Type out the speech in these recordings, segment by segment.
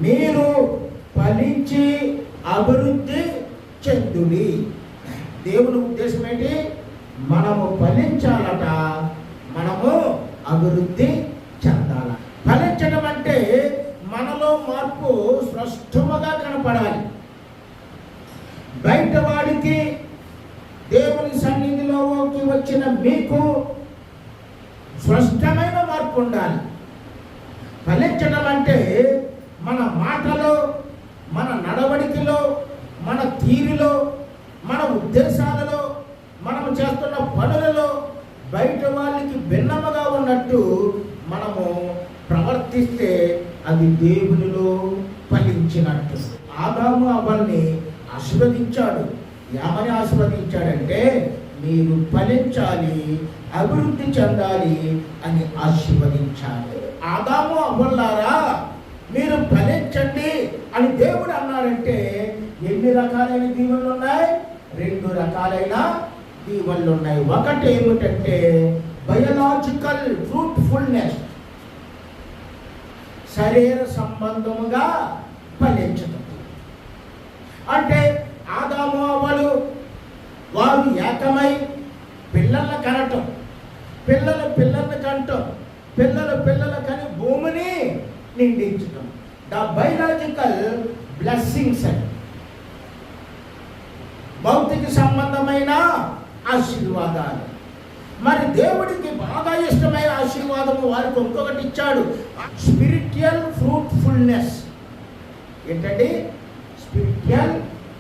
మీరు ఫలించి అభివృద్ధి చెందుడి. దేవుని ఉద్దేశం ఏంటి? మనము ఫలించాలట, మనము అభివృద్ధి చెందాల. ఫలించడం అంటే మనలో మార్పు స్పష్టంగా కనపడాలి. బయట వాడికి, దేవుని సన్నిధిలోకి వచ్చిన మీకు స్పష్టమైన మార్పు ఉండాలి. ఫలించడం అంటే మన మాటలో, మన నడవడికలో, మన తీరులో, మన ఉద్దేశాలలో, మనం చేస్తున్న పనులలో బయట వాళ్ళకి భిన్నముగా ఉన్నట్టు మనము ప్రవర్తిస్తే అది దేవునిలో ఫలించినట్టు. ఆదాము అవ్వల్ని ఆశీర్వదించాడు. ఏమని ఆశీర్వదించాడంటే మీరు ఫలించాలి, అభివృద్ధి చెందాలి అని ఆశీర్వదించాలి. ఆదాము అవ్వలారా మీరు ఫలించండి అని దేవుడు అన్నాడంటే ఎన్ని రకాలైన దీవెనలు ఉన్నాయి? 2 రకాలైన దీవెనలు ఉన్నాయి. ఒకటి ఏమిటంటే బయోలాజికల్ ఫ్రూట్ఫుల్నెస్, శరీర సంబంధముగా ఫలించడం. అంటే ఆదాము అవ్వలు వారు ఏకమై పిల్లలను కనటం, పిల్లలను కంటం, పిల్లలు కని భూమిని నిండించటం. ద బయోలాజికల్ బ్లెస్సింగ్స్ అని, భౌతిక సంబంధమైన ఆశీర్వాదాలు. మరి దేవుడికి బాగా ఇష్టమైన ఆశీర్వాదము వారికి ఇంకొకటి ఇచ్చాడు, స్పిరిచువల్ ఫ్రూట్ఫుల్నెస్. ఏంటండి? Spiritual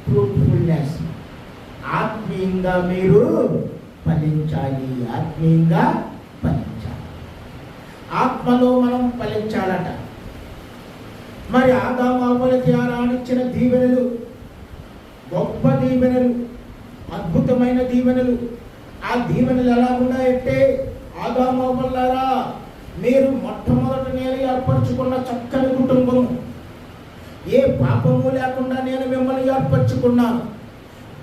fruitfulness. ఆత్మీయంగా మీరు ఫలించాలి, ఆత్మీయంగా ఫలించాలి. ఆత్మలో మనం ఫలించాలట. మరి ఆదాము అవ్వలకి ఆరానిచ్చిన దీవెనలు గొప్ప దీవెనలు, అద్భుతమైన దీవెనలు. ఆ దీవెనలు ఎలా ఉన్నాయంటే, ఆదాము అవ్వలారా మీరు మొట్టమొదట నేను ఏర్పరచుకున్న చక్కని కుటుంబం, ఏ పాపము లేకుండా నేను మిమ్మల్ని ఏర్పరచుకున్నాను,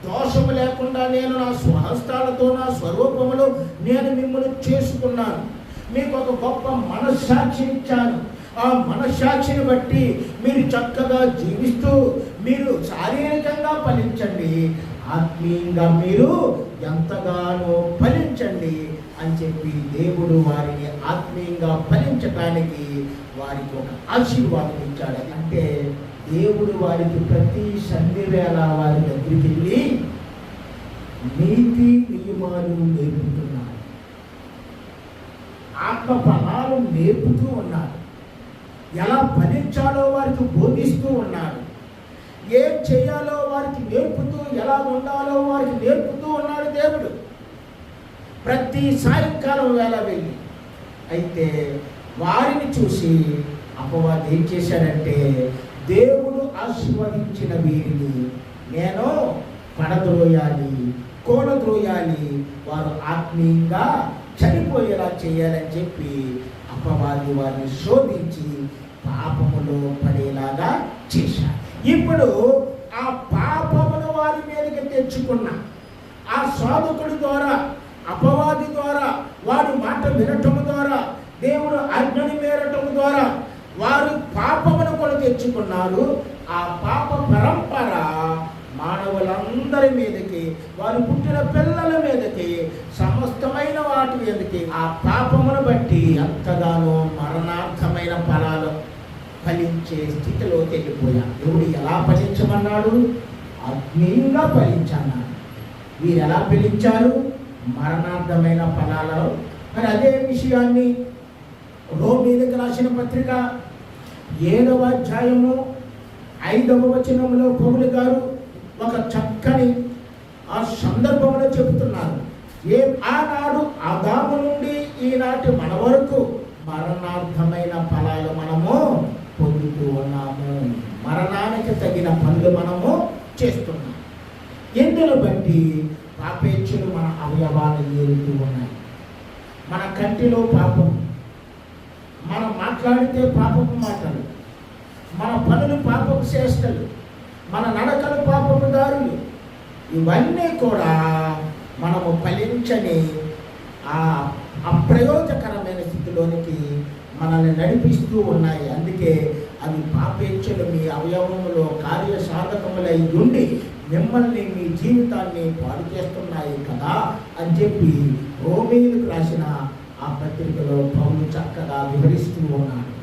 దోషము లేకుండా నేను నా స్వహస్తాలతో నా స్వరూపములో నేను మిమ్మల్ని చేసుకున్నాను, మీకు ఒక గొప్ప మనస్సాక్షిని ఇచ్చాను. ఆ మనస్సాక్షిని బట్టి మీరు చక్కగా జీవిస్తూ మీరు శారీరకంగా ఫలించండి, ఆత్మీయంగా మీరు ఎంతగానో ఫలించండి అని చెప్పి దేవుడు వారిని ఆత్మీయంగా ఫలించడానికి వారికి ఒక ఆశీర్వాదం ఇచ్చాడు. అంటే దేవుడు వారికి ప్రతి సంధి వేళ వారి దగ్గరికి వెళ్ళి నీతి నియమాలు నేర్పుతున్నారు, ఆత్మ ఫలాలు నేర్పుతూ ఉన్నారు, ఎలా ఫలించాలో వారికి బోధిస్తూ ఉన్నారు, ఏం చేయాలో వారికి నేర్పుతూ, ఎలా ఉండాలో వారికి నేర్పుతూ ఉన్నాడు దేవుడు ప్రతి సాయంకాలం వేళ వెళ్ళి. అయితే వారిని చూసి అపవాది ఏం చేశాడంటే, దేవుడు ఆశీర్వదించిన వీరిని నేను పడద్రోయాలి, కూడద్రోయాలి, వారు ఆత్మీయంగా చనిపోయేలా చేయాలని చెప్పి అపవాది వారిని శోధించి పాపములో పడేలాగా చేశాడు. ఇప్పుడు ఆ పాపమును వారి మీదకి తెచ్చుకున్న ఆ సాధకుడి ద్వారా, అపవాది ద్వారా, వాడి మాట వినటము ద్వారా, దేవుడు ఆజ్ఞని మేరటము ద్వారా వారు పాపమును కూడా తెచ్చుకున్నారు. ఆ పాప పరంపర మానవులందరి మీదకి, వారు పుట్టిన పిల్లల మీదకి, సమస్తమైన వాటి మీదకి ఆ పాపమును బట్టి ఎంతగానో మరణార్థమైన ఫలాలు ఫలించే స్థితిలో వెళ్ళిపోయారు. దేవుడు ఎలా ఫలించమన్నాడు? ఆత్మీయంగా ఫలించన్నాడు. వీరు ఎలా ఫలించారు? మరణార్థమైన ఫలాలు. మరి అదే విషయాన్ని రోమీయులకు రాసిన పత్రిక 7వ అధ్యాయము 5వ వచనంలో పౌలు గారు ఒక చక్కని ఆ సందర్భంలో చెబుతున్నారు. ఆనాడు ఆదాము నుండి ఈనాటి మన వరకు మరణార్థమైన ఫలాలు మనము పొందుతూ ఉన్నాము, మరణానికి తగిన పనులు మనము చేస్తున్నాం. ఎందును బట్టి పాపేచ్ఛలు మన అవయవాలు ఏరుతూ ఉన్నాయి. మన కంటిలో పాపం, మనం మాట్లాడితే పాపపు మాటలు, మన పనులు పాపపు చేష్టలు, మన నడకలు పాపపు దారులు, ఇవన్నీ కూడా మనము ఫలించని ఆ అప్రయోజకరమైన స్థితిలోనికి మనల్ని నడిపిస్తూ ఉన్నాయి. అందుకే అవి పాపేచ్ఛలు మీ అవయవములో కార్యసాధకములై ఉండి మిమ్మల్ని మీ జీవితాన్ని పాడు చేస్తున్నాయి కదా అని చెప్పి రోమీయులకు రాసిన ఆ పత్రికలో పౌలు చక్కగా వివరిస్తూ ఉన్నాడు.